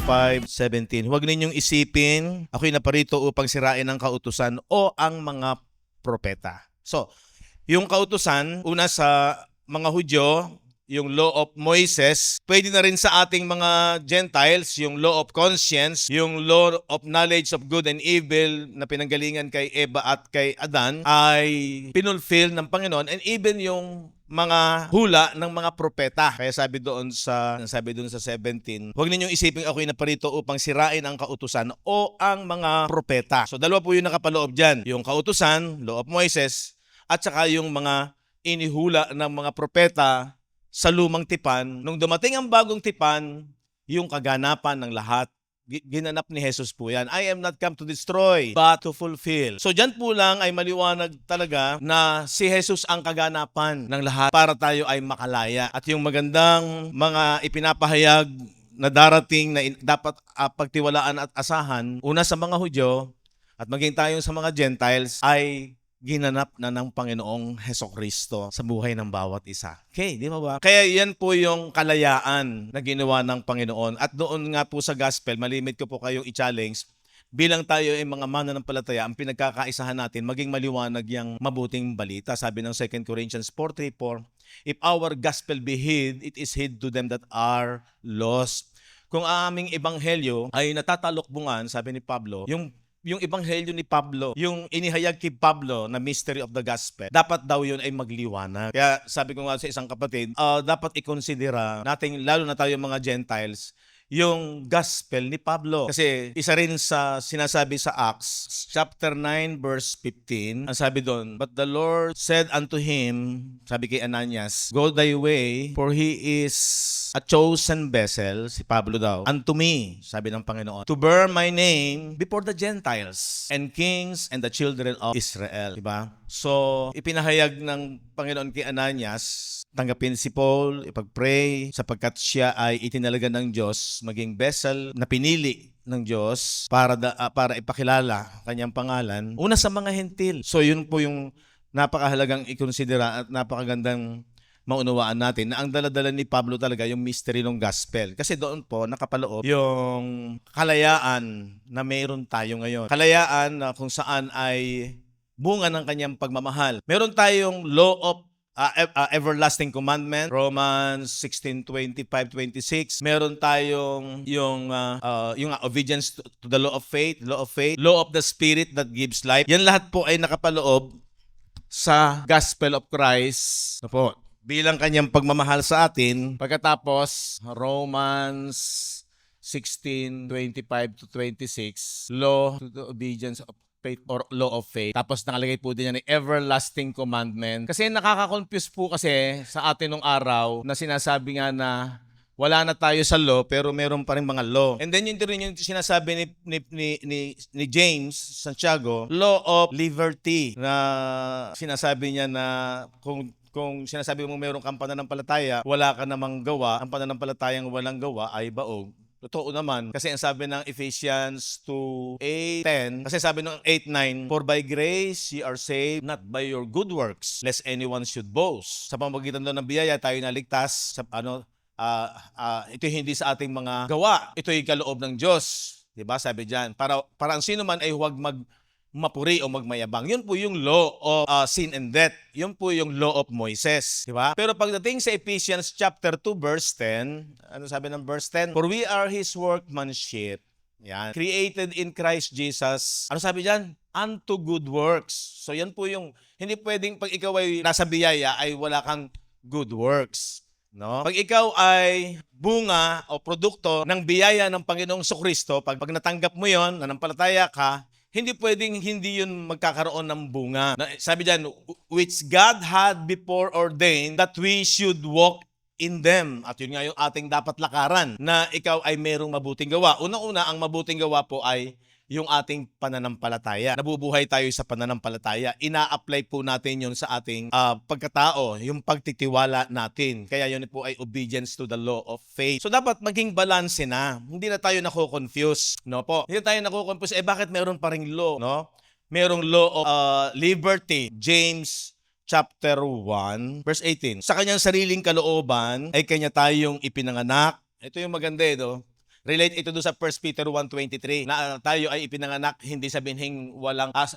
5:17. Huwag ninyong isipin, ako'y naparito upang sirain ang kautusan o ang mga propeta. So, yung kautusan, una sa mga Hudyo, yung law of Moises, pwede na rin sa ating mga Gentiles, yung law of conscience, yung law of knowledge of good and evil na pinanggalingan kay Eva at kay Adan ay pinulfill ng Panginoon, and even yung mga hula ng mga propeta. Kaya sabi doon sa 17, huwag ninyong isiping ako'y naparito upang sirain ang kautusan o ang mga propeta. So dalawa po yung nakapaloob dyan. Yung kautusan, law of Moises, at saka yung mga inihula ng mga propeta sa lumang tipan. Nung dumating ang bagong tipan, yung kaganapan ng lahat, ginanap ni Jesus po yan. I am not come to destroy, but to fulfill. So dyan po lang ay maliwanag talaga na si Jesus ang kaganapan ng lahat para tayo ay makalaya. At yung magandang mga ipinapahayag na darating na dapat pagtiwalaan at asahan, una sa mga Hudyo at maging tayong sa mga Gentiles ay ginanap na ng Panginoong Hesukristo sa buhay ng bawat isa. Okay, di ba? Kaya yan po yung kalayaan na ginawa ng Panginoon. At doon nga po sa gospel, malimit ko po kayong i-challenge, bilang tayo ay mga mananampalataya, ang pinagkakaisahan natin, maging maliwanag yung mabuting balita. Sabi ng 2 Corinthians 4:3-4, if our gospel be hid, it is hid to them that are lost. Kung ang aming ebanghelyo ay natatalokbungan, sabi ni Pablo, yung ebanghelyo ni Pablo, yung inihayag kay Pablo na mystery of the gospel, dapat daw yun ay magliwanag. Kaya sabi ko nga sa isang kapatid, dapat ikonsidera natin, lalo na tayo mga Gentiles, yung gospel ni Pablo. Kasi isa rin sa sinasabi sa Acts, chapter 9, verse 15, ang sabi doon, but the Lord said unto him, sabi kay Ananias, go thy way, for he is a chosen vessel, si Pablo daw, unto me, sabi ng Panginoon, to bear my name before the Gentiles and kings and the children of Israel. Diba? So, ipinahayag ng Panginoon kay Ananias, tanggapin si Paul, ipag-pray, sapagkat siya ay itinalaga ng Diyos, maging vessel na pinili ng Diyos para ipakilala kanyang pangalan, una sa mga hentil. So, yun po yung napakahalagang ikonsidera at napakagandang maunawaan natin na ang daladala ni Pablo talaga yung mystery ng gospel. Kasi doon po nakapaloob yung kalayaan na mayroon tayo ngayon. Kalayaan na kung saan ay bunga ng kanyang pagmamahal. Meron tayong law of everlasting commandment, Romans 16:25-26. Meron tayong yung obedience to the law of faith, law of the spirit that gives life. Yan lahat po ay nakapaloob sa gospel of Christ. Ano po? Bilang kanyang pagmamahal sa atin. Pagkatapos, Romans 16:25-26, law to the obedience of faith or law of faith. Tapos nakalagay po din yan ng everlasting commandment. Kasi nakaka-confuse po kasi sa atin nung araw na sinasabi nga na wala na tayo sa law pero meron pa rin mga law. And then yun din yung sinasabi ni James Santiago, law of liberty, na sinasabi niya na kung sinasabi mo mayroong kang pananampalataya, wala ka namang gawa, ang pananampalatayang walang gawa ay baog. Totoo naman. Kasi ang sabi ng Ephesians 2:8-10, kasi sabi ng 8:9, for by grace ye are saved, not by your good works, lest anyone should boast. Sa pamamagitan doon ng biyaya, tayo naligtas. Ito hindi sa ating mga gawa. Ito ay kaloob ng Diyos. Diba? Sabi dyan. Para ang sino man ay huwag mapuri o magmayabang. Yun po yung law of sin and death. Yun po yung law of Moises. Diba? Pero pagdating sa Ephesians chapter 2 verse 10, ano sabi ng verse 10? For we are His workmanship. Yan. Created in Christ Jesus. Ano sabi dyan? Unto good works. So yan po yung, hindi pwedeng pag ikaw ay nasa biyaya ay wala kang good works. No? Pag ikaw ay bunga o produkto ng biyaya ng Panginoong Jesucristo, pag natanggap mo yon, nanampalataya ka, hindi pwedeng hindi yun magkakaroon ng bunga. Sabi dyan, which God had before ordained that we should walk in them. At yun nga yung ating dapat lakaran, na ikaw ay merong mabuting gawa. Unang-una, ang mabuting gawa po ay yung ating pananampalataya. Nabubuhay tayo sa pananampalataya. Ina-apply po natin yun sa ating pagkatao, yung pagtitiwala natin. Kaya yun po ay obedience to the law of faith. So dapat maging balanse na. Hindi na tayo nako-confuse. No po? Hindi tayo nako-confuse. Bakit meron pa ring law? No? Merong law of liberty. James chapter 1, verse 18. Sa kanyang sariling kalooban ay kanya tayong ipinanganak. Ito yung maganda no? Relate ito doon sa 1 Peter 1:23 na tayo ay ipinanganak hindi sa binhing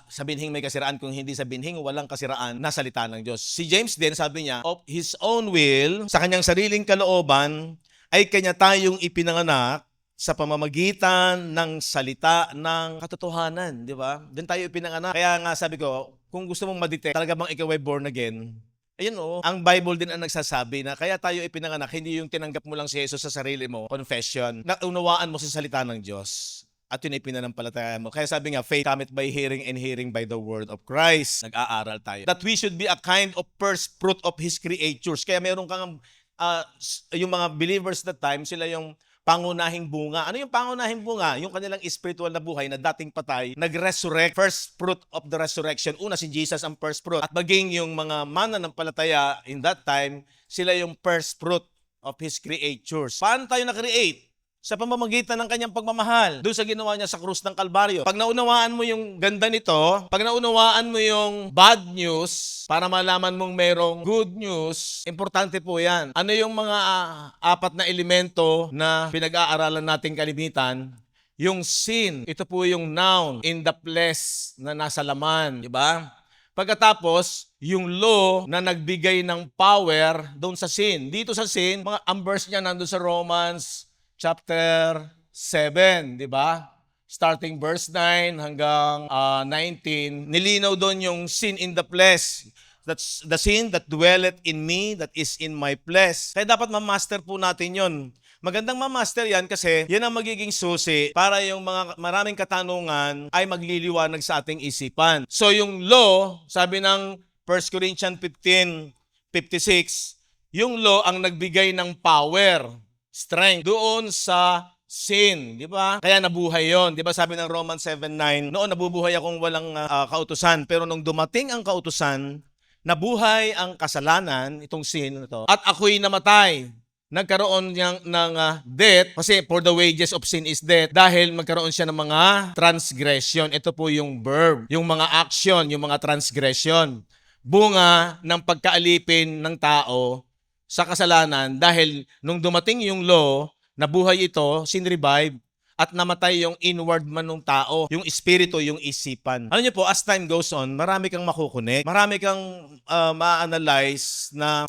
sa binhing may kasiraan, kung hindi sa binhing walang kasiraan na salita ng Diyos. Si James din sabi niya, of His own will, sa kanyang sariling kalooban, ay kanya tayong ipinanganak sa pamamagitan ng salita ng katotohanan, di ba? Doon tayo ipinanganak. Kaya nga sabi ko, kung gusto mong ma-detect talaga bang ikaw ay born again, ayun ang Bible din ang nagsasabi na kaya tayo ipinanganak, hindi yung tinanggap mo lang si Jesus sa sarili mo, confession, na unawaan mo sa salita ng Diyos. At yun ay pinanampalatayaan mo. Kaya sabi nga, faith cometh by hearing and hearing by the word of Christ. Nag-aaral tayo. That we should be a kind of first fruit of His creatures. Kaya meron kang, yung mga believers that time, sila yung pangunahing bunga. Ano yung pangunahing bunga? Yung kanilang spiritual na buhay na dating patay, nag-resurrect, first fruit of the resurrection. Una, si Jesus ang first fruit. At maging yung mga mananampalataya in that time, sila yung first fruit of His creatures. Paano tayo na-create? Sa pamamagitan ng kanyang pagmamahal, doon sa ginawa niya sa krus ng Kalbaryo. Pag naunawaan mo yung ganda nito, pag naunawaan mo yung bad news, para malaman mong merong good news, importante po yan. Ano yung mga apat na elemento na pinag-aaralan nating kalimitan? Yung sin, ito po yung noun, in the flesh na nasa laman, di ba? Pagkatapos, yung law na nagbigay ng power doon sa sin. Dito sa sin, ang verse niya nandun sa Romans chapter 7, di ba? Starting verse 9 hanggang 19, nilinaw doon yung sin in the flesh. That's the sin that dwelleth in me, that is in my flesh. Kaya dapat ma-master po natin yon. Magandang ma-master yan kasi yan ang magiging susi para yung mga maraming katanungan ay magliliwanag sa ating isipan. So yung law, sabi ng 1 Corinthians 15:56, yung law ang nagbigay ng power, strength doon sa sin, di ba? Kaya nabuhay yon, di ba? Sabi ng Romans 7:9, noon nabubuhay akong walang kautusan, pero nung dumating ang kautusan, nabuhay ang kasalanan, itong sin na to, at ako'y namatay. Nagkaroon ng death, kasi for the wages of sin is death, dahil magkaroon siya ng mga transgression. Ito po yung verb, yung mga action, yung mga transgression. Bunga ng pagkaalipin ng tao sa kasalanan, dahil nung dumating yung law, nabuhay ito, sin-revive, at namatay yung inward man ng tao, yung espiritu, yung isipan. Ano niyo po, as time goes on, marami kang makukunik, marami kang ma-analyze na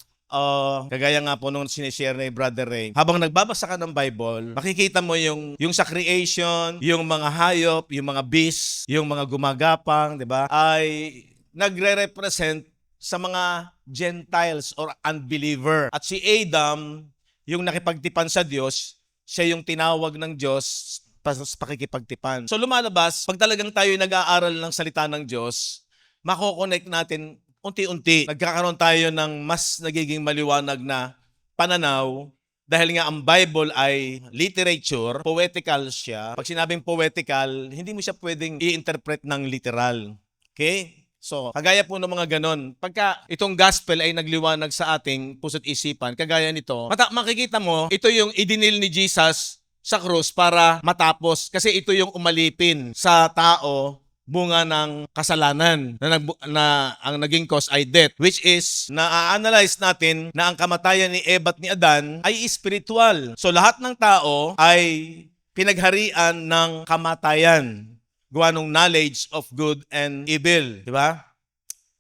kagaya nga po nung sinishare ni Brother Ray, habang nagbabasa ka ng Bible, makikita mo yung sa creation, yung mga hayop, yung mga beasts, yung mga gumagapang, di ba, ay nagre-represent sa mga Gentiles or unbeliever. At si Adam, yung nakipagtipan sa Diyos, siya yung tinawag ng Diyos sa pakikipagtipan. So lumalabas, pag talagang tayo nag-aaral ng salita ng Diyos, mako-connect natin unti-unti. Nagkakaroon tayo ng mas nagiging maliwanag na pananaw dahil nga ang Bible ay literature, poetical siya. Pag sinabing poetical, hindi mo siya pwedeng i-interpret ng literal. Okay? So, kagaya po ng mga ganon, pagka itong gospel ay nagliwanag sa ating puso't isipan, kagaya nito, makikita mo, ito yung idinil ni Jesus sa krus para matapos. Kasi ito yung umalipin sa tao, bunga ng kasalanan na ang naging cause ay death, which is na-analyze natin na ang kamatayan ni Eva at ni Adan ay spiritual. So, lahat ng tao ay pinagharian ng kamatayan, gawa ng knowledge of good and evil, di ba?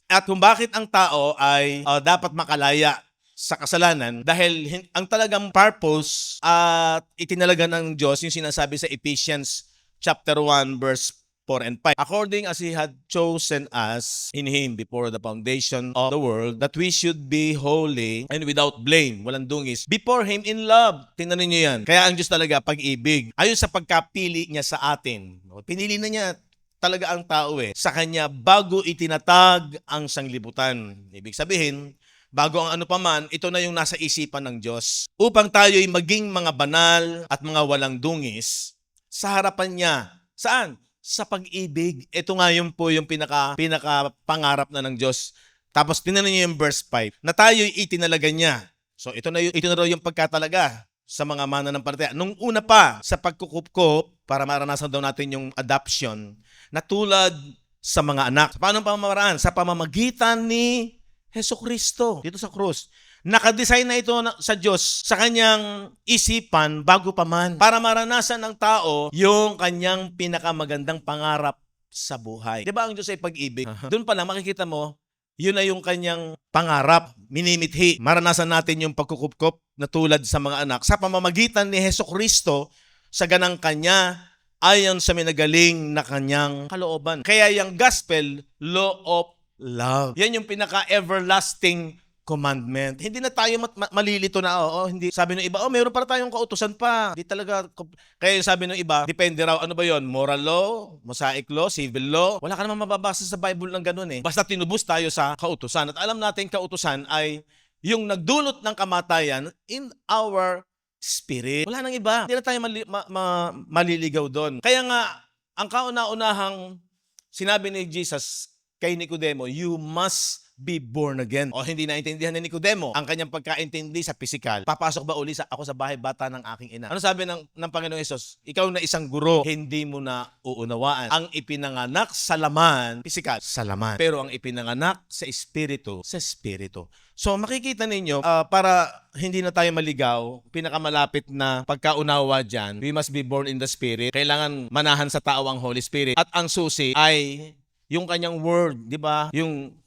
At kung bakit ang tao ay dapat makalaya sa kasalanan, dahil ang talagang purpose at itinalaga ng Diyos, yung sinasabi sa Ephesians chapter 1 verse 4 and 5. According as He had chosen us in Him before the foundation of the world, that we should be holy and without blame, walang dungis, before Him in love. Tingnan niyo yan. Kaya ang Diyos talaga, pag-ibig. Ayon sa pagkapili niya sa atin. Pinili na niya talaga ang tao sa Kanya bago itinatag ang sanglibutan. Ibig sabihin, bago ang ano paman, ito na yung nasa isipan ng Diyos. Upang tayo'y maging mga banal at mga walang dungis sa harapan niya. Saan? Sa pag-ibig. Ito nga yun po yung pinaka pangarap na ng Diyos. Tapos tinanong niyo yung verse 5, na tayo'y itinalaga niya. So ito na raw yung pagkatalaga sa mga mananampalataya. Nung una pa, sa pagkukupkop, para maranasan daw natin yung adoption, na tulad sa mga anak. Paano pamamaraan? Sa pamamagitan ni Jesucristo dito sa krus. Nakadesign na ito sa Diyos sa kanyang isipan bago pa man para maranasan ng tao yung kanyang pinakamagandang pangarap sa buhay. Di ba ang Diyos ay pag-ibig? Doon pa lang makikita mo, yun na yung kanyang pangarap, minimithi. Maranasan natin yung pagkukupkop na tulad sa mga anak sa pamamagitan ni Hesukristo sa ganang kanya ayon sa minagaling na kanyang kalooban. Kaya yung gospel, law of love. Yan yung pinaka-everlasting commandment. Hindi na tayo malilito na, hindi. Sabi ng iba, meron para tayong kautusan pa. Hindi talaga, kaya yung sabi ng iba, depende raw, ano ba yon? Moral law, Mosaic law, civil law. Wala ka naman mababasa sa Bible ng ganun eh. Basta tinubos tayo sa kautusan. At alam natin, kautusan ay yung nagdulot ng kamatayan in our spirit. Wala nang iba. Hindi na tayo maliligaw doon. Kaya nga, ang kauna-unahang sinabi ni Jesus kay Nicodemo, you must be born again. O hindi naintindihan ni Nicodemo ang kanyang pagkaintindi sa pisikal. Papasok ba uli ako sa bahay bata ng aking ina? Ano sabi ng Panginoong Hesus? Ikaw na isang guro, hindi mo na uunawaan. Ang ipinanganak sa laman, pisikal, sa laman. Pero ang ipinanganak sa espiritu, sa espiritu. So makikita ninyo, para hindi na tayo maligaw, pinakamalapit na pagkaunawa dyan, we must be born in the Spirit. Kailangan manahan sa tao ang Holy Spirit. At ang susi ay yung kanyang word, di ba?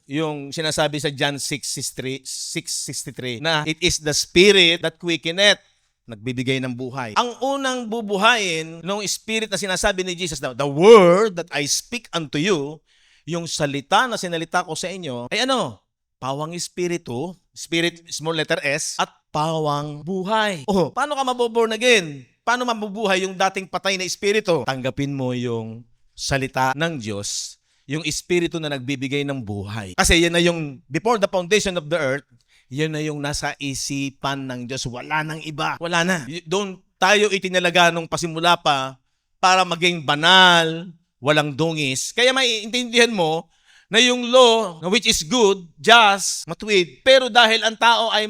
Yung sinasabi sa John 6:63 na it is the Spirit that quickeneth, nagbibigay ng buhay. Ang unang bubuhayin ng Spirit na sinasabi ni Jesus, the word that I speak unto you, yung salita na sinalita ko sa inyo, ay ano? Pawang Espiritu, Spirit, small letter S, at pawang buhay. Paano ka maboborn again? Paano mabubuhay yung dating patay na Espiritu? Tanggapin mo yung salita ng Diyos, yung Espiritu na nagbibigay ng buhay. Kasi yan na yung, before the foundation of the earth, yan na yung nasa isipan ng Diyos. Wala nang iba. Wala na. Doon tayo itinalaga nung pasimula pa para maging banal, walang dungis. Kaya maiintindihan mo na yung law, which is good, just, matuwid, pero dahil ang tao ay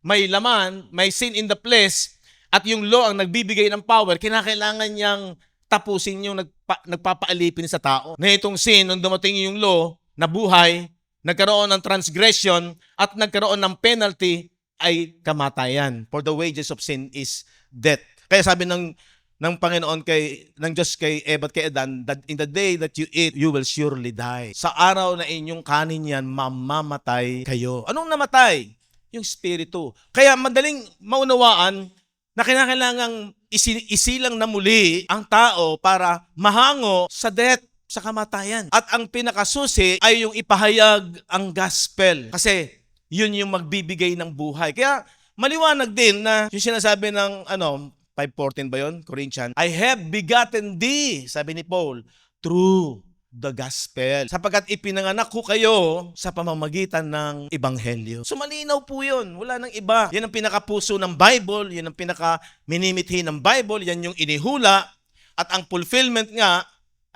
may laman, may sin in the flesh, at yung law ang nagbibigay ng power, kinakailangan niyang tapusin yung nagpapaalipin sa tao. Na itong sin, nung dumating yung law, na buhay, nagkaroon ng transgression, at nagkaroon ng penalty, ay kamatayan. For the wages of sin is death. Kaya sabi ng Panginoon ng Diyos kay Eva at kay Adan, that in the day that you eat, you will surely die. Sa araw na inyong kanin yan, mamamatay kayo. Anong namatay? Yung Espiritu. Kaya madaling maunawaan na kinakailangang isilang na muli ang tao para mahango sa death, sa kamatayan. At ang pinakasusi ay yung ipahayag ang gospel. Kasi yun yung magbibigay ng buhay. Kaya maliwanag din na yung sinasabi ng 5:14 ba yun? Corinthians. I have begotten thee, sabi ni Paul, through the gospel. Sapagkat ipinanganak ko kayo sa pamamagitan ng ebanghelyo. So malinaw po yun. Wala nang iba. Yan ang pinakapuso ng Bible. Yan ang pinaka-minimithi ng Bible. Yan yung inihula. At ang fulfillment nga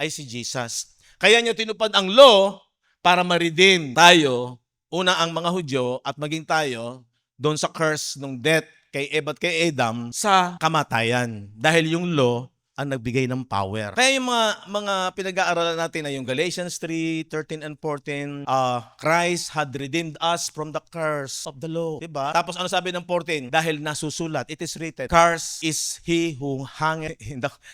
ay si Jesus. Kaya niyo tinupad ang law para ma-redeem tayo, una ang mga Hudyo at maging tayo doon sa curse ng death kay Eva at kay Adam sa kamatayan. Dahil yung law ang nagbigay ng power. Kaya yung mga pinag-aaralan natin na yung Galatians 3:13 and 14, Christ had redeemed us from the curse of the law. Diba? Tapos ano sabi ng 14? Dahil nasusulat, it is written, cursed is he who hangeth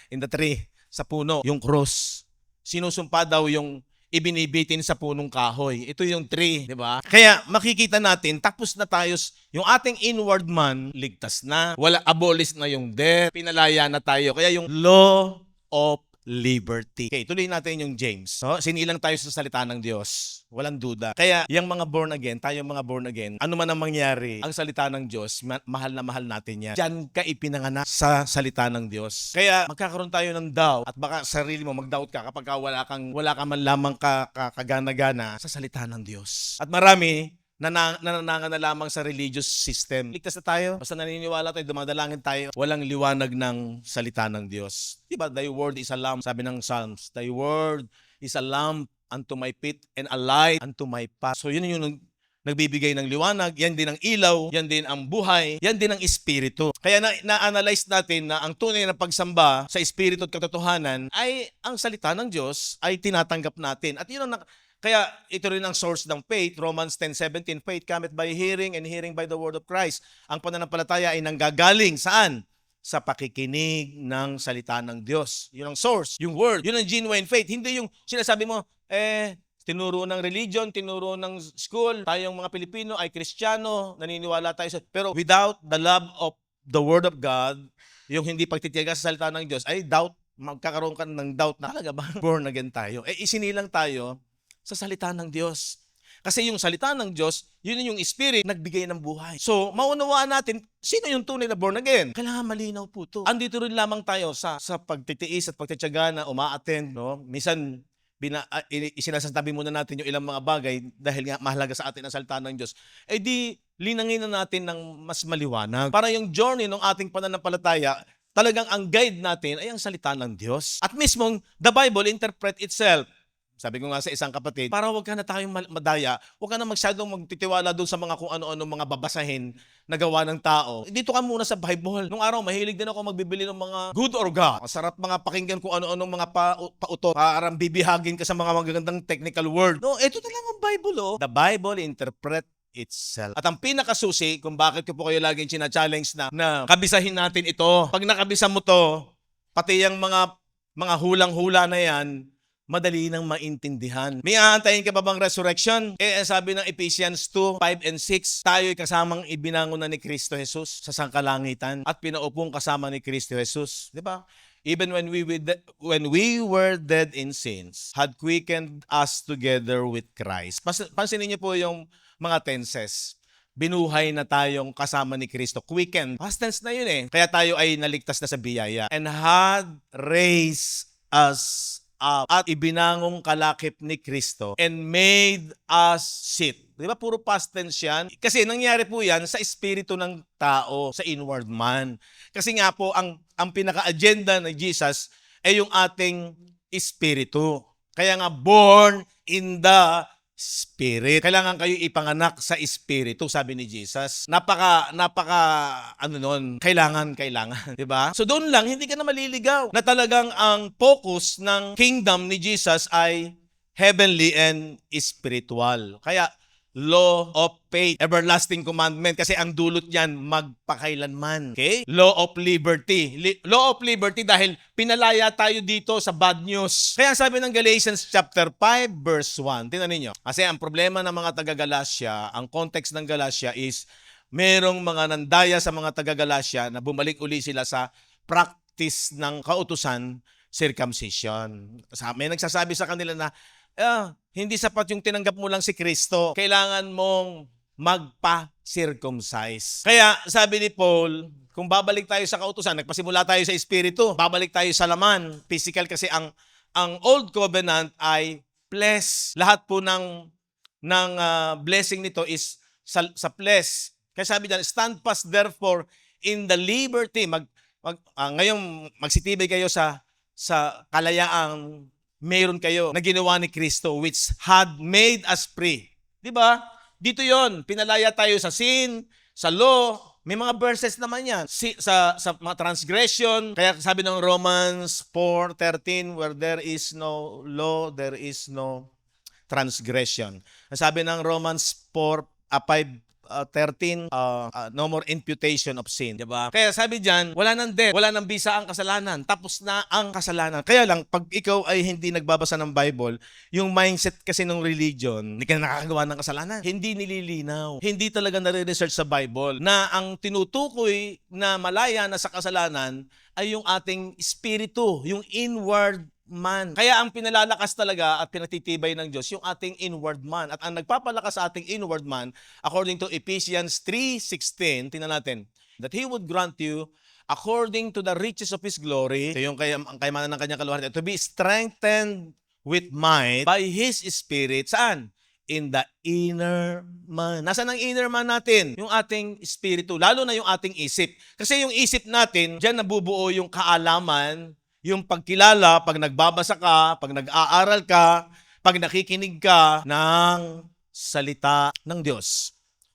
in the tree, sa puno, yung cross. Sinusumpa daw yung ibinibitin sa punong kahoy. Ito yung tree, di ba? Kaya makikita natin, tapos na tayo, yung ating inward man, ligtas na. Wala, abolish na yung death. Pinalaya na tayo. Kaya yung law of liberty. Okay, tuloy natin yung James. So, sinilang tayo sa salita ng Diyos. Walang duda. Kaya, yung mga born again, tayong mga born again, ano man ang mangyari, ang salita ng Diyos, mahal na mahal natin yan. Diyan ka ipinanganak sa salita ng Diyos. Kaya, magkakaroon tayo ng doubt at baka sarili mo mag-doubt ka kapag wala ka man lamang kagana-gana sa salita ng Diyos. At marami, nananangan na lamang sa religious system. Ligtas na tayo. Basta naniniwala tayo, dumadalangin tayo. Walang liwanag ng salita ng Diyos. Diba? Thy word is a lamp. Sabi ng Psalms, Thy word is a lamp unto my feet and a light unto my path. So yun yung nagbibigay ng liwanag. Yan din ang ilaw. Yan din ang buhay. Yan din ang espiritu. Kaya na-analyze natin na ang tunay na pagsamba sa espiritu at katotohanan ay ang salita ng Diyos ay tinatanggap natin. At yun ang Kaya ito rin ang source ng faith. Romans 10:17, faith cometh by hearing and hearing by the word of Christ. Ang pananampalataya ay nanggagaling saan? Sa pakikinig ng salita ng Diyos. Yun ang source, yung word. Yun ang genuine faith. Hindi yung sinasabi mo, tinuro ng religion, tinuro ng school, tayong mga Pilipino ay Kristiyano, naniniwala tayo sa... Pero without the love of the Word of God, yung hindi pagtitiyaga sa salita ng Diyos, ay doubt, magkakaroon ka ng doubt na talaga ba born again tayo. Isinilang tayo sa salita ng Diyos. Kasi yung salita ng Diyos, yun yung Spirit nagbigay ng buhay. So, maunawaan natin, sino yung tunay na born again? Kailangan malinaw po ito. Andito rin lamang tayo sa pagtitiis at pagtitiyaga na uma-attend. No? Minsan, isinasabi muna natin yung ilang mga bagay dahil nga mahalaga sa atin ang salita ng Diyos. Di linangin na natin ng mas maliwanag. Para yung journey ng ating pananampalataya, talagang ang guide natin ay ang salita ng Diyos. At mismong, the Bible interpret itself. Sabi ko nga sa isang kapatid, para wag ka na tayong madaya, wag ka na masyadong magtitiwala doon sa mga kung ano-ano mga babasahin na gawa ng tao. Dito ka muna sa Bible. Nung araw, mahilig din ako magbibili ng mga good or God. Masarap mga pakinggan kung ano-ano mga pautot. Parang bibihagin ka sa mga magagandang technical word. No, ito talaga ang Bible, oh. The Bible interpret itself. At ang pinakasusi kung bakit ko po kayo laging china-challenge na kabisahin natin ito. Pag nakabisa mo to, pati yung mga hulang-hula na yan, madali nang maintindihan. May aantayin ka ba bang resurrection? Sabi ng Ephesians 2:5 and 6, tayo'y kasamang ibinangon na ni Kristo Jesus sa sangkalangitan at pinaupong kasama ni Kristo Jesus. Di ba? Even when we were dead in sins, had quickened us together with Christ. Pansinin niyo po yung mga tenses. Binuhay na tayong kasama ni Kristo. Quickened. Past tense na yun eh. Kaya tayo ay naligtas na sa biyaya. And had raised us up at ibinangong kalakip ni Kristo and made us sit. Di ba? Puro past tense yan. Kasi nangyari po yan sa espiritu ng tao, sa inward man. Kasi nga po, ang pinaka-agenda ni Jesus ay yung ating espiritu. Kaya nga, born in the Spirit. Kailangan kayo ipanganak sa Espiritu, sabi ni Jesus. Kailangan. Diba? So doon lang, hindi ka na maliligaw. Na talagang ang focus ng kingdom ni Jesus ay heavenly and spiritual. Kaya, law of faith, everlasting commandment, kasi ang dulot niyan magpakailanman. Okay? Law of liberty. Law of liberty dahil pinalaya tayo dito sa bad news. Kaya sabi ng Galatians chapter 5 verse 1, tingnan niyo. Kasi ang problema ng mga taga-Galatia, ang context ng Galatia is merong mga nandaya sa mga taga-Galatia na bumalik uli sila sa practice ng kautusan, circumcision. May nagsasabi sa kanila na hindi sapat yung tinanggap mo lang si Kristo. Kailangan mong magpa-circumcise. Kaya sabi ni Paul, kung babalik tayo sa kautusan, nagpasimula tayo sa espiritu, babalik tayo sa laman, physical, kasi ang old covenant ay flesh. Lahat po ng blessing nito is sa flesh. Kaya sabi diyan, stand fast therefore in the liberty. Ngayon magsitibay kayo sa kalayaang mayroon kayo na ginawa ni Kristo which had made us free. Di ba? Dito yon, pinalaya tayo sa sin, sa law. May mga verses naman yan. Sa mga transgression. Kaya sabi ng Romans 4:13, where there is no law, there is no transgression. Sabi ng Romans 5:13, no more imputation of sin. Diba? Kaya sabi dyan, wala nang death, wala nang bisa ang kasalanan. Tapos na ang kasalanan. Kaya lang, pag ikaw ay hindi nagbabasa ng Bible, yung mindset kasi ng religion, hindi ka nakakagawa ng kasalanan. Hindi nililinaw. Hindi talaga nare-research sa Bible na ang tinutukoy na malaya na sa kasalanan ay yung ating espiritu, yung inward man. Kaya ang pinalalakas talaga at pinatitibay ng Diyos yung ating inward man. At ang nagpapalakas sa ating inward man, according to Ephesians 3:16, tingnan natin, that He would grant you according to the riches of His glory, ito yung kayamanan ng kanyang kaluwalhatian, to be strengthened with might by His Spirit. Saan? In the inner man. Nasaan ang inner man natin? Yung ating espiritu, lalo na yung ating isip. Kasi yung isip natin, dyan nabubuo yung kaalaman, yung pagkilala, pag nagbabasa ka, pag nag-aaral ka, pag nakikinig ka ng salita ng Diyos.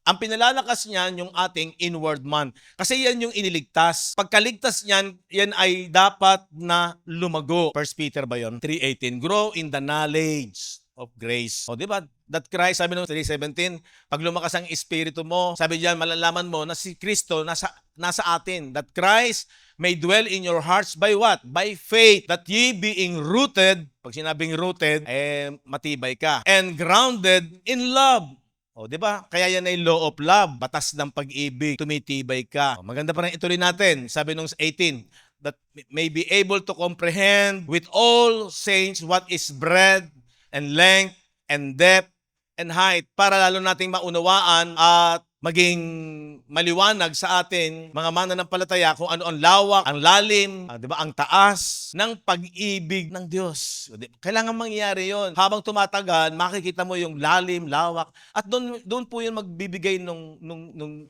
Ang pinalalakas niyan yung ating inward man. Kasi yan yung iniligtas. Pagkaligtas niyan, yan ay dapat na lumago. 1 Peter ba yun? 3:18. Grow in the knowledge of grace. O, di ba? That Christ, sabi nung 3:17, pag lumakas ang espiritu mo, sabi diyan, malalaman mo na si Kristo nasa atin. That Christ may dwell in your hearts by what? By faith. That ye being rooted, pag sinabing rooted, matibay ka. And grounded in love. O, di ba? Kaya yan ay law of love, batas ng pag-ibig, tumitibay ka. O, maganda pa rin ituloy natin. Sabi nung 18, that may be able to comprehend with all saints what is breadth and length and depth and height, para lalo nating maunawaan at maging maliwanag sa atin, mga mananampalataya, kung ano ang lawak, ang lalim, di ba, ang taas ng pag-ibig ng Diyos. Kailangan mangyayari yon. Habang tumatagal, makikita mo yung lalim, lawak, at doon po yun magbibigay nung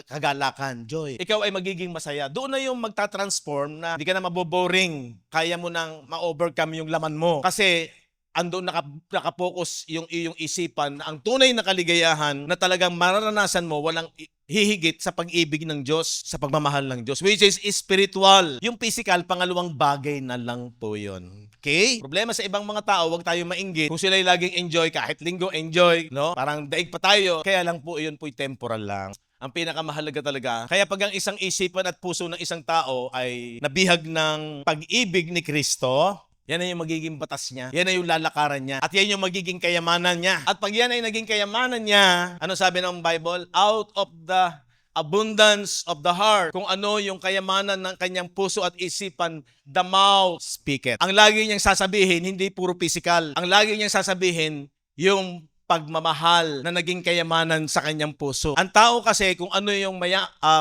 kagalakan, joy. Ikaw ay magiging masaya. Doon na yung magta-transform na hindi ka na maboboring. Kaya mo nang ma-overcome yung laman mo. Kasi andun nakapokus yung iyong isipan na ang tunay na kaligayahan na talagang mararanasan mo, walang hihigit sa pag-ibig ng Diyos, sa pagmamahal ng Diyos, which is spiritual. Yung physical, pangalawang bagay na lang po yun. Okay? Problema sa ibang mga tao, wag tayo mainggit. Kung sila'y laging enjoy, kahit linggo enjoy, no? Parang daig pa tayo. Kaya lang po, yun po'y temporal lang. Ang pinakamahalaga talaga. Kaya pag ang isang isipan at puso ng isang tao ay nabihag ng pag-ibig ni Kristo, yan ay yung magiging batas niya. Yan ay yung lalakaran niya. At yan yung magiging kayamanan niya. At pag yan ay naging kayamanan niya, ano sabi ng Bible? Out of the abundance of the heart. Kung ano yung kayamanan ng kanyang puso at isipan, the mouth speaketh. Ang lagi niyang sasabihin, hindi puro physical. Ang lagi niyang sasabihin, yung pagmamahal na naging kayamanan sa kanyang puso. Ang tao kasi, kung ano yung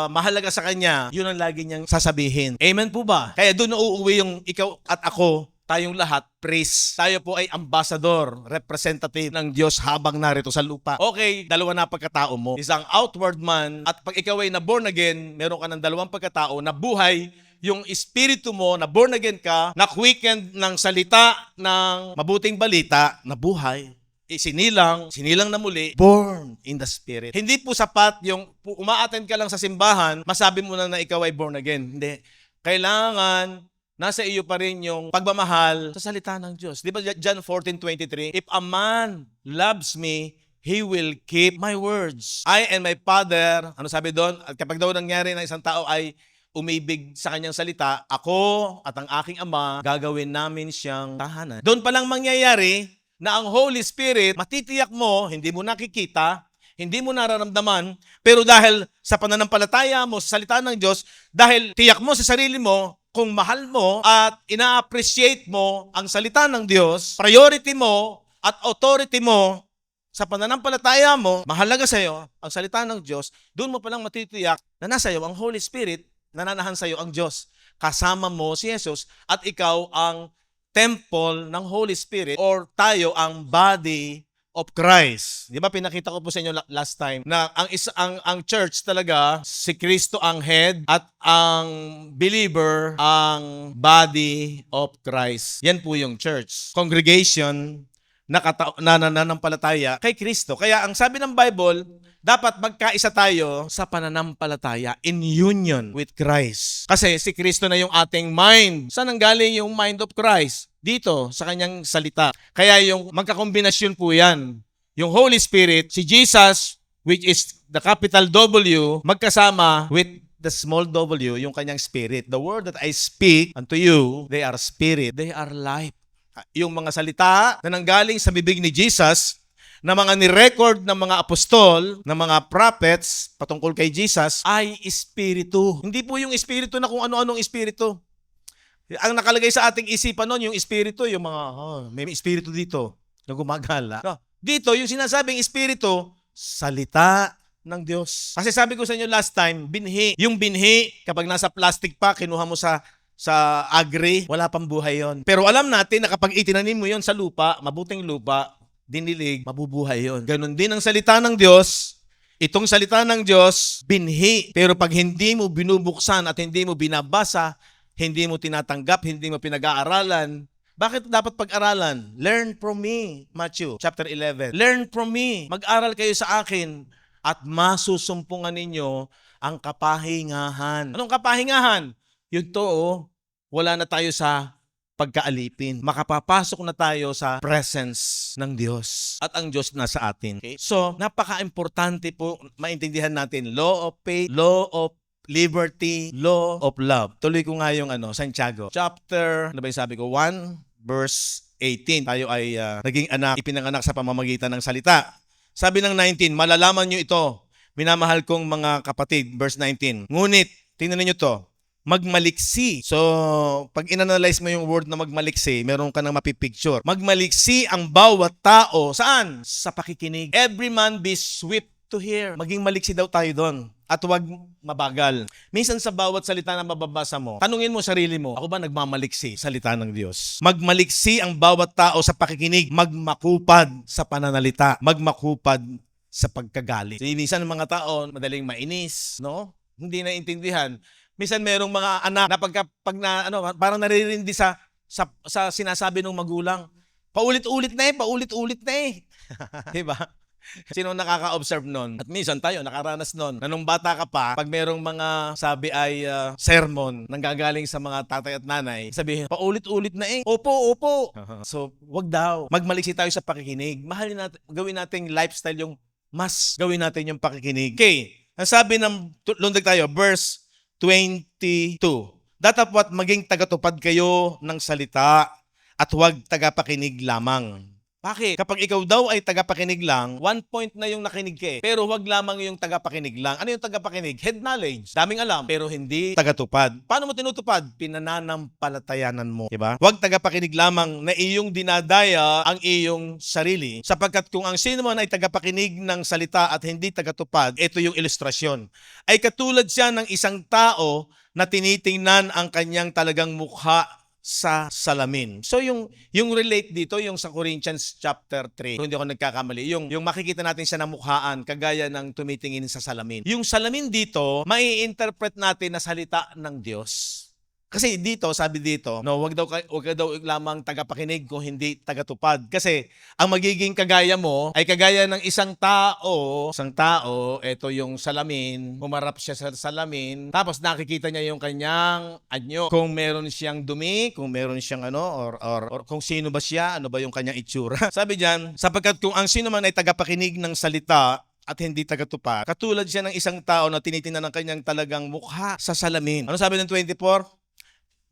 mahalaga sa kanya, yun ang lagi niyang sasabihin. Amen po ba? Kaya doon uuwi yung ikaw at ako, tayong lahat, priest. Tayo po ay ambassador, representative ng Diyos habang narito sa lupa. Okay, dalawa na pagkatao mo. Isang outward man, at pag ikaw ay na-born again, meron ka ng dalawang pagkatao na buhay, yung espiritu mo, na born again ka, na-quickened ng salita ng mabuting balita, na buhay, sinilang na muli, born in the Spirit. Hindi po sapat yung uma-attend ka lang sa simbahan, masabi mo na ikaw ay born again. Hindi. Kailangan nasa iyo pa rin yung pagmamahal sa salita ng Diyos. Di ba John 14:23? If a man loves me, he will keep my words. I and my Father, ano sabi doon? At kapag daw nangyari na isang tao ay umibig sa kanyang salita, ako at ang aking Ama, gagawin namin siyang tahanan. Doon pa lang mangyayari na ang Holy Spirit, matitiyak mo, hindi mo nakikita, hindi mo nararamdaman, pero dahil sa pananampalataya mo sa salita ng Diyos, dahil tiyak mo sa sarili mo, kung mahal mo at ina-appreciate mo ang salita ng Diyos, priority mo at authority mo sa pananampalataya mo, mahalaga sa iyo ang salita ng Diyos, doon mo palang matitiyak na nasa iyo ang Holy Spirit, nananahan sa iyo ang Diyos. Kasama mo si Jesus at ikaw ang temple ng Holy Spirit, or tayo ang body of Christ. Di ba pinakita ko po sa inyo last time na ang church talaga, si Kristo ang head at ang believer ang body of Christ. Yan po yung church. Congregation na nananampalataya kay Kristo. Kaya ang sabi ng Bible, dapat magkaisa tayo sa pananampalataya in union with Christ. Kasi si Kristo na yung ating mind. Saan ang galing yung mind of Christ? Dito, sa kanyang salita. Kaya yung magkakombinasyon po yan. Yung Holy Spirit, si Jesus, which is the capital W, magkasama with the small w, yung kanyang spirit. The word that I speak unto you, they are spirit, they are life. Yung mga salita na nanggaling sa bibig ni Jesus, na mga ni-record ng mga apostol, ng mga prophets patungkol kay Jesus, ay espiritu. Hindi po yung espiritu na kung ano-anong espiritu. Ang nakalagay sa ating isipan noon, yung espiritu, yung mga, may espiritu dito na gumagala. No. Dito, yung sinasabing espiritu, salita ng Diyos. Kasi sabi ko sa inyo last time, binhi. Yung binhi, kapag nasa plastic pa, kinuha mo sa agri, wala pang buhay yon. Pero alam natin na kapag itinanim mo yon sa lupa, mabuting lupa, dinilig, mabubuhay yon. Ganon din ang salita ng Diyos. Itong salita ng Diyos, binhi. Pero pag hindi mo binubuksan at hindi mo binabasa, hindi mo tinatanggap, hindi mo pinag-aaralan, bakit dapat pag-aralan? Learn from me, Matthew chapter 11. Learn from me. Mag-aral kayo sa akin at masusumpungan ninyo ang kapahingahan. Anong kapahingahan? Yun to, wala na tayo sa pagkaalipin. Makapapasok na tayo sa presence ng Diyos. At ang Diyos nasa atin. Okay? So, napaka-importante po maintindihan natin. Law of faith, law of liberty, law of love. Tuloy ko nga yung Santiago. Chapter, ano ba yung sabi ko? 1 verse 18. Tayo ay naging anak, ipinanganak sa pamamagitan ng salita. Sabi ng 19, malalaman nyo ito, minamahal kong mga kapatid. Verse 19. Ngunit, tingnan niyo to, magmaliksi. So, pag inanalyze mo yung word na magmaliksi, meron ka nang mapipicture. Magmaliksi ang bawat tao. Saan? Sa pakikinig. Every man be swift to hear. Maging maliksi daw tayo doon. At huwag mabagal. Minsan sa bawat salita na mababasa mo, tanungin mo sarili mo, ako ba nagmamaliksi sa salita ng Diyos? Magmaliksi ang bawat tao sa pakikinig. Magmakupad sa pananalita. Magmakupad sa pagkagalit. So, minsan ng mga tao, madaling mainis, no? Hindi naintindihan. Minsan merong mga anak na parang naririndi sa sinasabi ng magulang. Paulit-ulit na eh. Diba? Sino nakaka-observe nun? At minsan tayo nakaranas nun. Na nung bata ka pa, pag merong mga sabi ay sermon nanggagaling sa mga tatay at nanay, sabihin, paulit-ulit na eh. Opo. So, wag daw. Magmaliksi tayo sa pakikinig. Mahalin natin, gawin nating lifestyle yung mas gawin natin yung pakikinig. Okay. Ang sabi ng, lundag tayo, verse 22. Datapwat maging tagatupad kayo ng salita at huwag tagapakinig lamang. Bakit? Kapag ikaw daw ay tagapakinig lang, 1 point na yung nakinig ka eh. Pero huwag lamang yung tagapakinig lang. Ano yung tagapakinig? Head knowledge. Daming alam, pero hindi tagatupad. Paano mo tinutupad? Pinananampalatayanan mo. Diba? Huwag tagapakinig lamang na iyong dinadaya ang iyong sarili. Sapagkat kung ang sino man ay tagapakinig ng salita at hindi tagatupad, ito yung ilustrasyon. Ay katulad siya ng isang tao na tinitingnan ang kanyang talagang mukha sa salamin. So yung relate dito, yung sa Corinthians chapter 3, kung hindi ako nagkakamali, yung makikita natin siya na mukhaan, kagaya ng tumitingin sa salamin. Yung salamin dito, mai-interpret natin na salita ng Diyos. Kasi dito, sabi dito, no, wag ka daw lamang tagapakinig kung hindi tagatupad. Kasi ang magiging kagaya mo ay kagaya ng isang tao, ito yung salamin, humarap siya sa salamin, tapos nakikita niya yung kanyang anyo. Kung meron siyang dumi, kung meron siyang or kung sino ba siya, ano ba yung kanyang itsura. Sabi diyan, sapagkat kung ang sino man ay tagapakinig ng salita at hindi tagatupad, katulad siya ng isang tao na tinitingnan ng kanyang talagang mukha sa salamin. Ano sabi ng 24?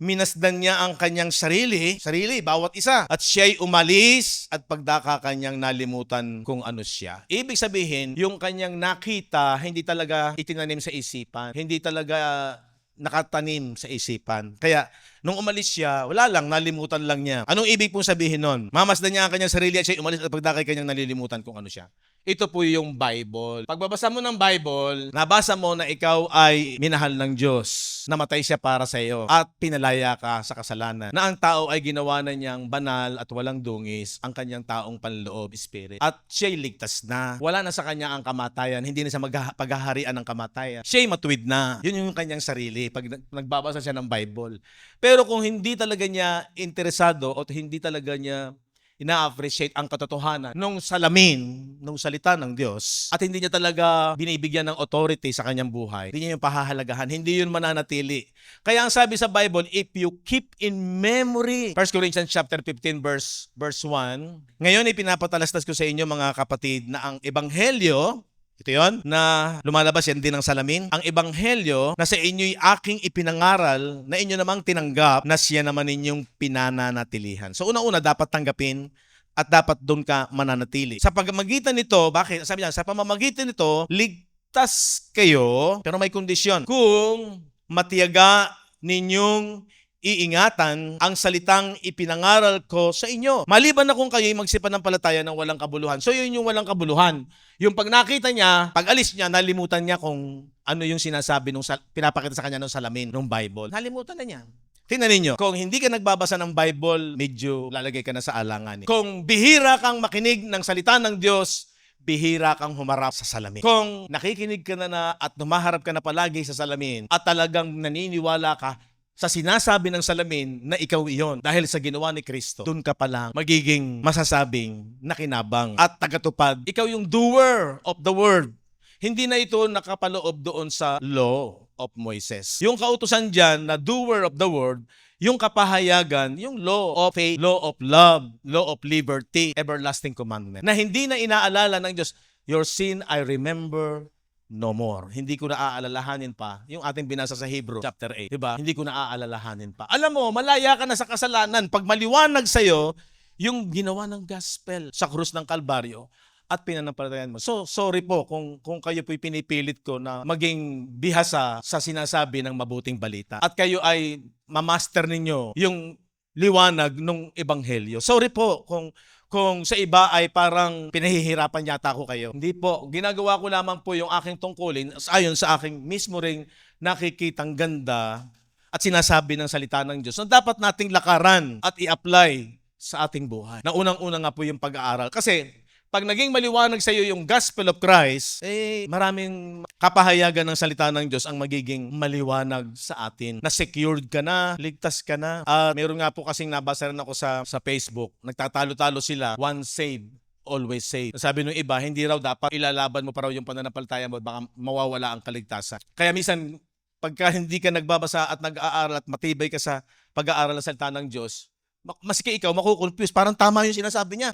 Minasdan niya ang kanyang sarili, bawat isa. At siya'y umalis at pagdaka kanyang nalimutan kung ano siya. Ibig sabihin, yung kanyang nakita, hindi talaga itinanim sa isipan. Hindi talaga nakatanim sa isipan. Kaya, nung umalis siya, wala lang, nalimutan lang niya. Anong ibig pong sabihin nun? Mamasdan niya ang kanyang sarili at siya'y umalis at pagdaka kanyang nalilimutan kung ano siya. Ito po yung Bible. Pagbabasa mo ng Bible, nabasa mo na ikaw ay minahal ng Diyos. Namatay siya para sa iyo at pinalaya ka sa kasalanan. Na ang tao ay ginawa na niyang banal at walang dungis ang kanyang taong panloob, spirit. At siya'y ligtas na. Wala na sa kanya ang kamatayan. Hindi na siya paghaharian ng kamatayan. Siya'y matuwid na. Yun yung kanyang sarili pag nagbabasa siya ng Bible. Pero kung hindi talaga niya interesado o hindi talaga niya ina-appreciate ang katotohanan nung salamin, nung salita ng Diyos, at hindi niya talaga binibigyan ng authority sa kanyang buhay, hindi niya yung pahahalagahan, hindi yun mananatili. Kaya ang sabi sa Bible, if you keep in memory, 1 Corinthians chapter 15 verse 1, ngayon ipinapatalastas ko sa inyo mga kapatid na ang ebanghelyo, ito yun, na lumalabas yan din ng salamin. Ang ebanghelyo na sa inyo'y aking ipinangaral na inyo namang tinanggap na siya naman ninyong pinananatilihan. So una-una dapat tanggapin at dapat doon ka mananatili. Sa pamamagitan nito, bakit? Sabi niya, sa pamamagitan nito, ligtas kayo, pero may kondisyon. Kung matiyaga ninyong iingatan ang salitang ipinangaral ko sa inyo. Maliban na kung kayo'y magsipanampalataya ng walang kabuluhan. So yun yung walang kabuluhan. Yung pag nakita niya, pag alis niya, nalimutan niya kung ano yung sinasabi nung pinapakita sa kanya ng salamin, ng Bible. Nalimutan na niya. Tingnan ninyo, kung hindi ka nagbabasa ng Bible, medyo lalagay ka na sa alangan. Kung bihira kang makinig ng salita ng Diyos, bihira kang humarap sa salamin. Kung nakikinig ka na at humaharap ka na palagi sa salamin at talagang naniniwala ka sa sinasabi ng salamin na ikaw iyon dahil sa ginawa ni Kristo, doon ka pa lang magiging masasabing nakinabang at tagatupad. Ikaw yung doer of the word. Hindi na ito nakapaloob doon sa law of Moises. Yung kautusan dyan na doer of the word, yung kapahayagan, yung law of faith, law of love, law of liberty, everlasting commandment, na hindi na inaalala ng Diyos, your sin I remember no more. Hindi ko na aalalahanin pa. Yung ating binasa sa Hebrew chapter 8. Diba? Hindi ko na aalalahanin pa. Alam mo, malaya ka na sa kasalanan pag maliwanag sa'yo yung ginawa ng gospel sa krus ng Kalbaryo at pinanampalatayan mo. So, sorry po kung kayo po'y pinipilit ko na maging bihasa sa sinasabi ng mabuting balita. At kayo ay mamaster ninyo yung liwanag ng ebanghelyo. Sorry po kung sa iba ay parang pinahihirapan yata ko kayo. Hindi po. Ginagawa ko lamang po yung aking tungkulin ayon sa aking mismo ring nakikitang ganda at sinasabi ng salita ng Diyos na dapat nating lakaran at i-apply sa ating buhay. Na unang-una nga po yung pag-aaral. Kasi pag naging maliwanag sa iyo yung gospel of Christ, maraming kapahayagan ng salita ng Diyos ang magiging maliwanag sa atin. Na secured ka na, ligtas ka na. Meron nga po kasing nabasa rin ako sa Facebook. Nagtatalo-talo sila, once saved, always saved. Sabi ng iba, hindi raw dapat ilalaban mo pa raw yung pananampalataya mo, baka mawawala ang kaligtasan. Kaya minsan, pagka hindi ka nagbabasa at nag-aaral at matibay ka sa pag-aaral ng salita ng Diyos, maski ikaw makukonfuse, parang tama yung sinasabi niya.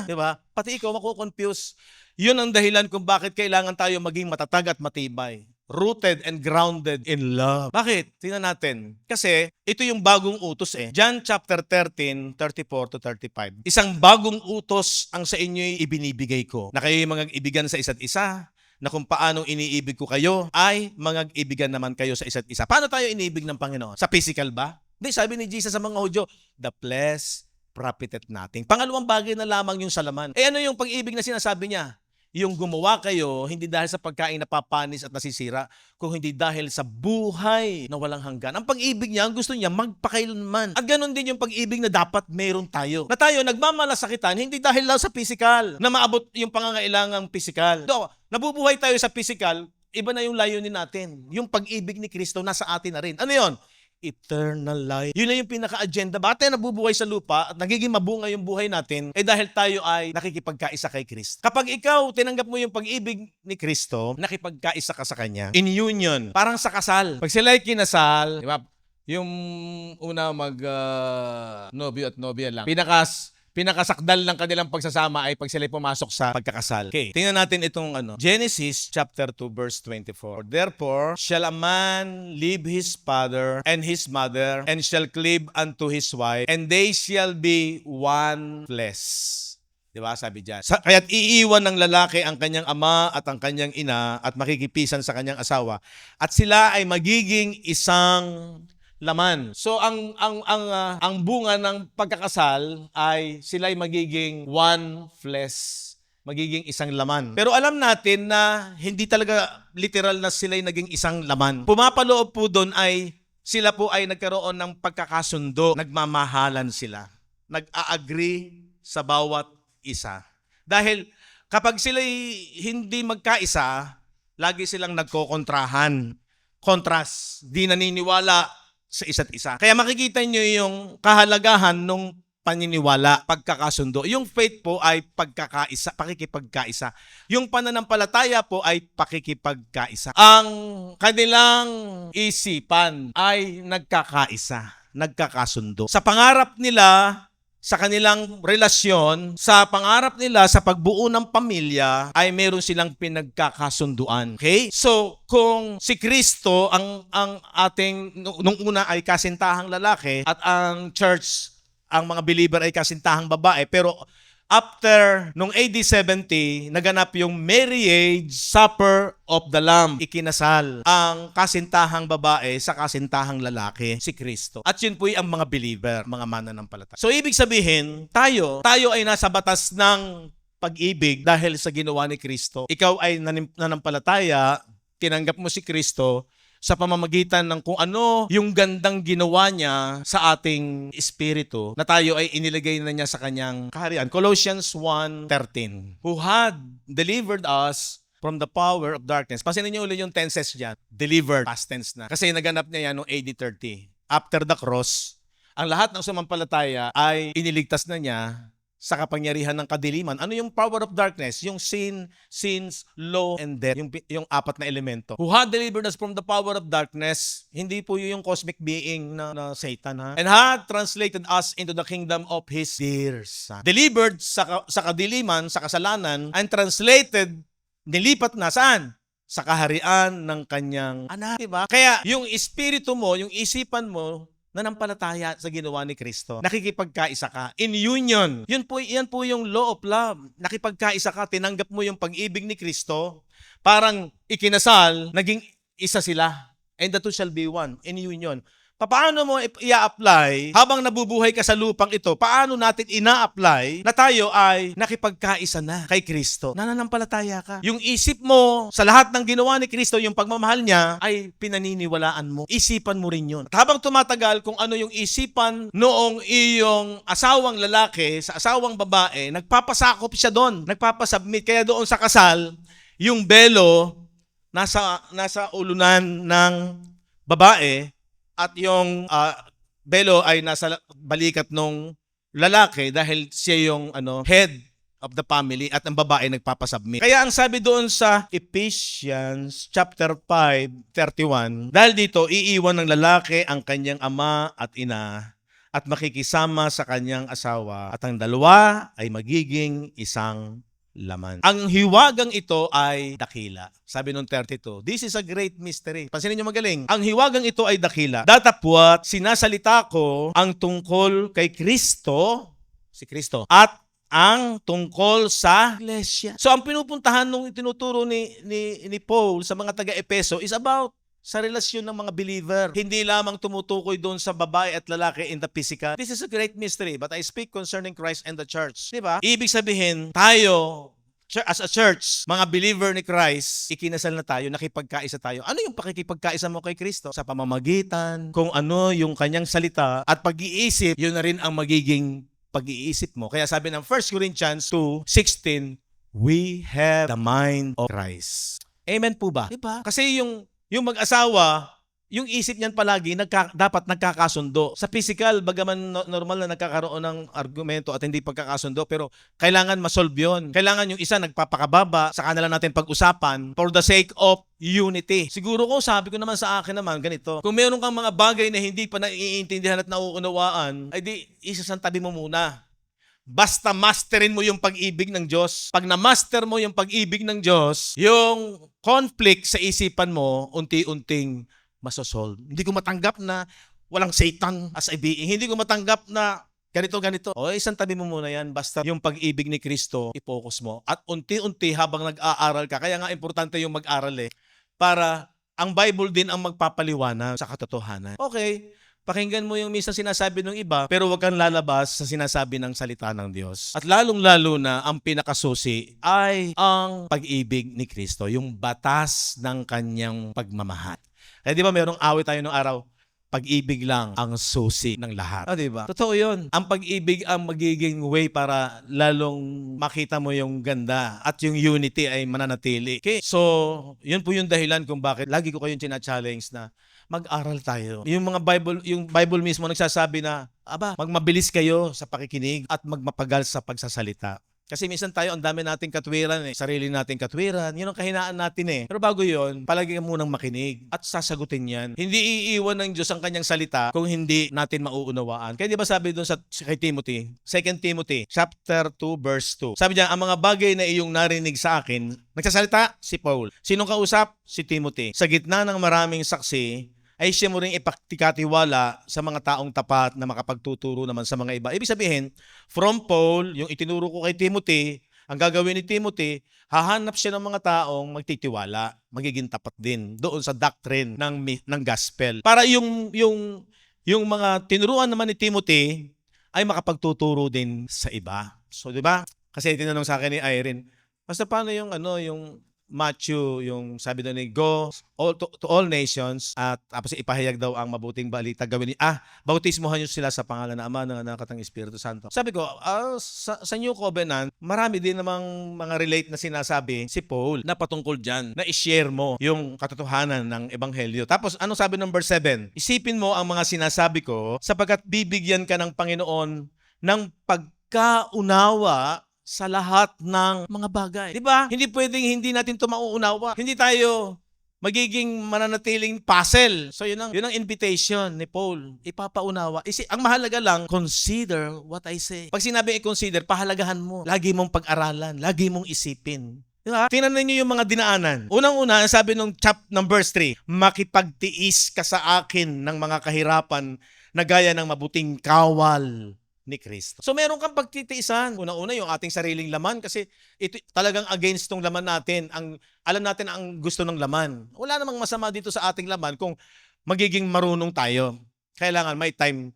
Di ba? Pati ikaw makukonfuse. Yun ang dahilan kung bakit kailangan tayo maging matatag at matibay. Rooted and grounded in love. Bakit? Tingnan natin. Kasi ito yung bagong utos John chapter 13, 34 to 35. Isang bagong utos ang sa inyo'y ibinibigay ko. Na kayo'y mag-ibigan sa isa't isa. Na kung paano iniibig ko kayo, ay mag-ibigan naman kayo sa isa't isa. Paano tayo iniibig ng Panginoon? Sa physical ba? Hindi, sabi ni Jesus sa mga Hudyo, the flesh profiteth nothing. Pangalawang bagay na lamang yung sa laman. Ano yung pag-ibig na sinasabi niya? Yung gumawa kayo, hindi dahil sa pagkain na papanis at nasisira, kung hindi dahil sa buhay na walang hanggan. Ang pag-ibig niya, ang gusto niya, magpakailanman. At ganun din yung pag-ibig na dapat meron tayo. Na tayo nagmamalasakitan, hindi dahil lang sa physical, na maabot yung pangangailangang physical. Nabubuhay tayo sa physical, iba na yung layunin natin. Yung pag-ibig ni Kristo nasa atin na rin. Ano yon? Eternal life. Yun na yung pinaka-agenda. Bakit tayo nabubuhay sa lupa at nagiging mabunga yung buhay natin? Dahil tayo ay nakikipagkaisa kay Kristo. Kapag ikaw tinanggap mo yung pag-ibig ni Kristo, nakipagkaisa ka sa Kanya. In union. Parang sa kasal. Pag sila ay kinasal, di ba? Yung una nobyo at nobya lang. Pinakasakdal ng kanilang pagsasama ay pag sila'y pumasok sa pagkakasal. Okay, tingnan natin itong Genesis chapter 2 verse 24. Therefore shall a man leave his father and his mother and shall cleave unto his wife, and they shall be one flesh. Diba? Sabi dyan. Kaya't iiwan ng lalaki ang kanyang ama at ang kanyang ina at makikipisan sa kanyang asawa, at sila ay magiging isang laman. So ang bunga ng pagkakasal ay sila'y magiging one flesh, magiging isang laman. Pero alam natin na hindi talaga literal na sila'y naging isang laman. Pumapaloob po doon ay sila po ay nagkaroon ng pagkakasundo, nagmamahalan sila, nag-a-agree sa bawat isa. Dahil kapag sila'y hindi magkaisa, lagi silang nagkokontrahan, kontras, di naniniwala sa isa't isa. Kaya makikita nyo yung kahalagahan ng paniniwala, pagkakasundo. Yung faith po ay pagkakaisa, pakikipagkaisa. Yung pananampalataya po ay pakikipagkaisa. Ang kanilang isipan ay nagkakaisa, nagkakasundo. Sa pangarap nila, sa kanilang relasyon, sa pangarap nila sa pagbuo ng pamilya, ay meron silang pinagkakasunduan. Okay? So, kung si Kristo ang ating nung una ay kasintahang lalaki at ang church, ang mga believer ay kasintahang babae, pero after nung AD 70, naganap yung marriage supper of the Lamb. Ikinasal ang kasintahang babae sa kasintahang lalaki, si Kristo. At yun po ang mga believer, mga mananampalataya. So ibig sabihin, tayo ay nasa batas ng pag-ibig dahil sa ginawa ni Kristo. Ikaw ay nanampalataya, tinanggap mo si Kristo sa pamamagitan ng kung ano yung gandang ginawa niya sa ating espiritu, na tayo ay inilagay na niya sa kanyang kaharian. Colossians 1:13, who had delivered us from the power of darkness. Pansinin niyo ulit yung tenses dyan. Delivered, past tense na. Kasi naganap niya yan noong AD 30. After the cross, ang lahat ng sumampalataya ay iniligtas na niya sa kapangyarihan ng kadiliman. Ano yung power of darkness? Yung sin, sins, law, and death. Yung apat na elemento. Who had delivered us from the power of darkness, hindi po yung cosmic being na Satan, ha? And had translated us into the kingdom of His dear Son. Delivered sa kadiliman, sa kasalanan, and translated, nilipat na saan? Sa kaharian ng kanyang anak. Diba? Kaya yung espiritu mo, yung isipan mo, nanampalataya sa ginawa ni Kristo. Nakikipagkaisa ka. In union. Yan po yung law of love. Nakipagkaisa ka, tinanggap mo yung pag-ibig ni Kristo. Parang ikinasal, naging isa sila. And the two shall be one. In union. Paano mo i-apply habang nabubuhay ka sa lupang ito? Paano natin ina-apply na tayo ay nakipagkaisa na kay Kristo? Nananampalataya ka. Yung isip mo sa lahat ng ginawa ni Kristo, yung pagmamahal niya, ay pinaniniwalaan mo. Isipan mo rin yun. At habang tumatagal, kung ano yung isipan noong iyong asawang lalaki sa asawang babae, nagpapasakop siya doon. Nagpapasubmit. Kaya doon sa kasal, yung belo nasa ulunan ng babae, at yung belo ay nasa balikat nung lalaki dahil siya yung head of the family at ang babae nagpapasubmit. Kaya ang sabi doon sa Ephesians chapter 5:31, dahil dito iiwan ng lalaki ang kanyang ama at ina at makikisama sa kanyang asawa at ang dalawa ay magiging isang laman. Ang hiwagang ito ay dakila. Sabi nung 32, this is a great mystery. Pansinin nyo magaling. Ang hiwagang ito ay dakila. Datapwat, sinasalita ko ang tungkol kay Kristo, si Kristo, at ang tungkol sa iglesia. So ang pinupuntahan nung tinuturo ni Paul sa mga taga-Epeso is about sa relasyon ng mga believer. Hindi lamang tumutukoy doon sa babae at lalaki in the physical. This is a great mystery, but I speak concerning Christ and the church. Diba? Ibig sabihin, tayo, as a church, mga believer ni Christ, ikinasal na tayo, nakipagkaisa tayo. Ano yung pakikipagkaisa mo kay Kristo? Sa pamamagitan, kung ano yung kanyang salita at pag-iisip, yun na rin ang magiging pag-iisip mo. Kaya sabi ng 1 Corinthians 2:16, we have the mind of Christ. Amen po ba? Diba? Kasi yung mag-asawa, yung isip niyan palagi dapat nagkakasundo. Sa physical, bagaman normal na nagkakaroon ng argumento at hindi pagkakasundo, pero kailangan masolve yun. Kailangan yung isa nagpapakababa, saka na lang natin pag-usapan for the sake of unity. Siguro ko, sabi ko naman sa akin naman, ganito. Kung meron kang mga bagay na hindi pa naiintindihan at nauunawaan, ay di, isasantabi mo muna. Basta masterin mo yung pag-ibig ng Diyos. Pag na-master mo yung pag-ibig ng Diyos, yung conflict sa isipan mo, unti-unting masosolve. Hindi ko matanggap na walang Satan as a being. Hindi ko matanggap na ganito. O, isang tabi mo muna yan. Basta yung pag-ibig ni Kristo, i-focus mo. At unti-unti habang nag-aaral ka, kaya nga importante yung mag-aral para ang Bible din ang magpapaliwanag sa katotohanan. Okay, pakinggan mo yung minsan sinasabi ng iba, pero huwag kang lalabas sa sinasabi ng salita ng Diyos. At lalong-lalo na, ang pinakasusi ay ang pag-ibig ni Kristo, yung batas ng kanyang pagmamahal. Kaya di ba mayroong awit tayo nung araw, pag-ibig lang ang susi ng lahat. Di ba? Totoo yun. Ang pag-ibig ang magiging way para lalong makita mo yung ganda at yung unity ay mananatili. Okay? So, yun po yung dahilan kung bakit lagi ko kayong china-challenge na mag-aral tayo. Yung Bible mismo nagsasabi na, magmabilis kayo sa pakikinig at magmapagal sa pagsasalita. Kasi minsan tayo, ang dami nating katwiran sarili nating katwiran, yun ang kahinaan natin Pero bago yun, palagi ka munang makinig at sasagutin yan. Hindi iiwan ng Diyos ang kanyang salita kung hindi natin mauunawaan. Kaya di ba sabi doon kay Timothy, 2 Timothy, chapter 2, verse 2. Sabi niya, ang mga bagay na iyong narinig sa akin, nagsasalita si Paul. Sinong kausap? Si Timothy. Sa gitna ng maraming saksi, ay siya mo rin ipagtikatiwala sa mga taong tapat na makapagtuturo naman sa mga iba. Ibig sabihin, from Paul, yung itinuro ko kay Timothy, ang gagawin ni Timothy, hahanap siya ng mga taong magtitiwala, magiging tapat din doon sa doctrine ng gospel. Para yung mga tinuruan naman ni Timothy ay makapagtuturo din sa iba. So, di ba? Kasi tinanong sa akin ni Irene, basta paano yung Matthew, yung sabi doon ni go to all nations at tapos ipahayag daw ang mabuting balita gawin bautismohan niyo sila sa pangalan ng Ama, ng Anak at ng Espiritu Santo. Sabi ko, sa New Covenant, marami din namang mga relate na sinasabi si Paul na patungkol dyan, na i-share mo yung katotohanan ng Ebanghelyo. Tapos, ano sabi ng verse 7? Isipin mo ang mga sinasabi ko sapagkat bibigyan ka ng Panginoon ng magkaunawa sa lahat ng mga bagay. Di ba? Hindi pwedeng hindi natin ito mauunawa. Hindi tayo magiging mananatiling puzzle. So yun ang invitation ni Paul. Ipapaunawa. Ang mahalaga lang, consider what I say. Pag sinabi i-consider, pahalagahan mo. Lagi mong pag-aralan. Lagi mong isipin. Diba? Tingnan niyo yung mga dinaanan. Unang-una, ang sabi ng verse 3, makipagtiis ka sa akin ng mga kahirapan na gaya ng mabuting kawal ni Kristo. So meron kang pagtitiisan. Unang-una yung ating sariling laman kasi ito talagang against tong laman natin. Alam natin ang gusto ng laman. Wala namang masama dito sa ating laman kung magiging marunong tayo. Kailangan may time,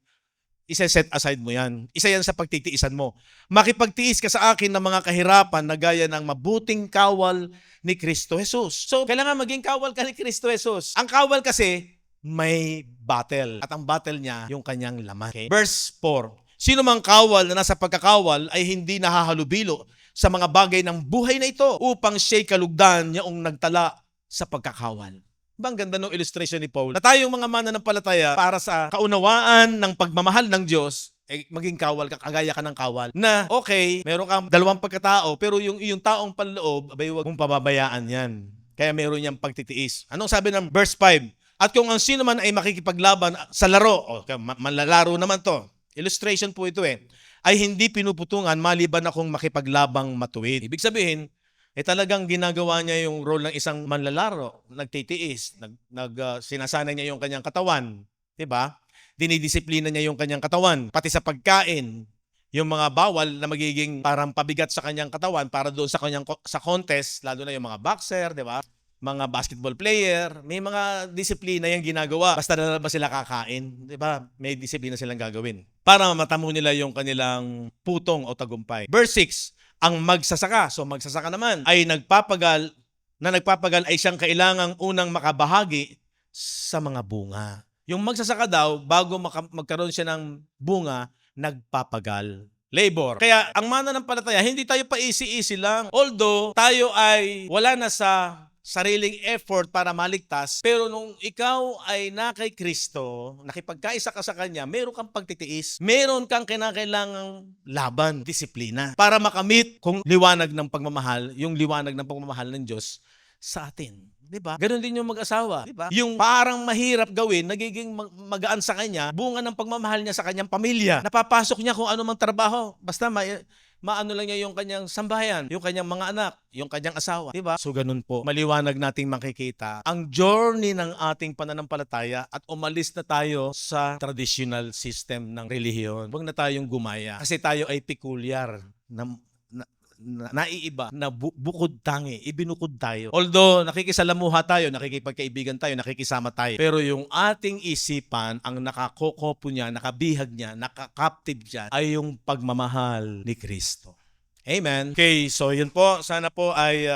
isa-set aside mo yan. Isa yan sa pagtitiisan mo. Makipagtiis ka sa akin ng mga kahirapan na gaya ng mabuting kawal ni Kristo Jesus. So kailangan maging kawal ka ni Kristo Jesus. Ang kawal kasi may battle. At ang battle niya, yung kanyang laman. Okay? Verse 4. Sino mang kawal na nasa pagkakawal ay hindi nahahalubilo sa mga bagay ng buhay na ito upang siya'y kalugdan niyaong nagtala sa pagkakawal. Ang ganda ng illustration ni Paul na tayong mga mananampalataya para sa kaunawaan ng pagmamahal ng Diyos, maging kawal ka, kagaya ka ng kawal, na okay, meron kang dalawang pagkatao, pero yung taong panloob, abay, huwag mong pababayaan yan. Kaya meron niyang pagtitiis. Anong sabi ng verse 5? At kung ang sino man ay makikipaglaban sa laro, manlalaro naman to, illustration po ito ay hindi pinuputungan maliban akong makipaglabang matuwid. Ibig sabihin, talagang ginagawa niya yung role ng isang manlalaro, nagtitiis, sinasanay niya yung kanyang katawan, 'di ba? Dinidisiplina niya yung kanyang katawan, pati sa pagkain, yung mga bawal na magiging parang pabigat sa kanyang katawan para doon sa contest, lalo na yung mga boxer, 'di ba? Mga basketball player, may mga disiplina yung ginagawa. Basta na ba sila kakain, di ba? May disiplina silang gagawin para matamo nila yung kanilang putong o tagumpay. Verse 6, ang magsasaka. So magsasaka naman ay nagpapagal ay siyang kailangang unang makabahagi sa mga bunga. Yung magsasaka daw, bago magkaroon siya ng bunga, nagpapagal. Labor. Kaya ang mananampalataya, hindi tayo pa easy-easy lang. Although tayo ay wala na sa sariling effort para maligtas, pero nung ikaw ay na kay Kristo, nakipagkaisa ka sa Kanya, meron kang pagtitiis, meron kang kinakailangang laban, disiplina, para makamit kung liwanag ng pagmamahal, yung liwanag ng pagmamahal ng Diyos sa atin. Diba? Ganon din yung mag-asawa. Diba? Yung parang mahirap gawin, nagiging magaan sa kanya, bunga ng pagmamahal niya sa kanyang pamilya. Napapasok niya kung ano mang trabaho. Basta maano lang niya yung kanyang sambahayan, yung kanyang mga anak, yung kanyang asawa. Diba? So ganun po, maliwanag nating makikita ang journey ng ating pananampalataya at umalis na tayo sa traditional system ng relihiyon. Huwag na tayong gumaya kasi tayo ay peculiar naiiba, na bukod tangi, ibinukod tayo. Although nakikisalamuha tayo, nakikipagkaibigan tayo, nakikisama tayo, pero yung ating isipan, ang nakakokopo niya, nakabihag niya, nakakaptive niya, ay yung pagmamahal ni Kristo. Amen. Okay, so yun po. Sana po ay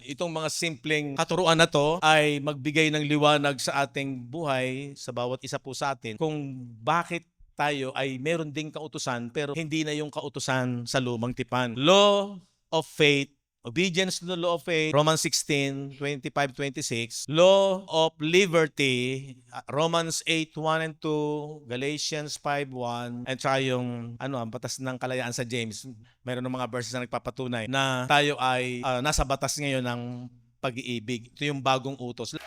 itong mga simpleng katuruan na to ay magbigay ng liwanag sa ating buhay, sa bawat isa po sa atin, kung bakit tayo ay meron ding kautusan pero hindi na yung kautusan sa lumang tipan. Law of faith, obedience to the law of faith, Romans 16:25-26. Law of liberty, Romans 8:1 and 2, Galatians 5:1, and saka yung ang batas ng kalayaan sa James. Meron ng mga verses na nagpapatunay na tayo ay nasa batas ngayon ng pag-iibig. Ito yung bagong utos.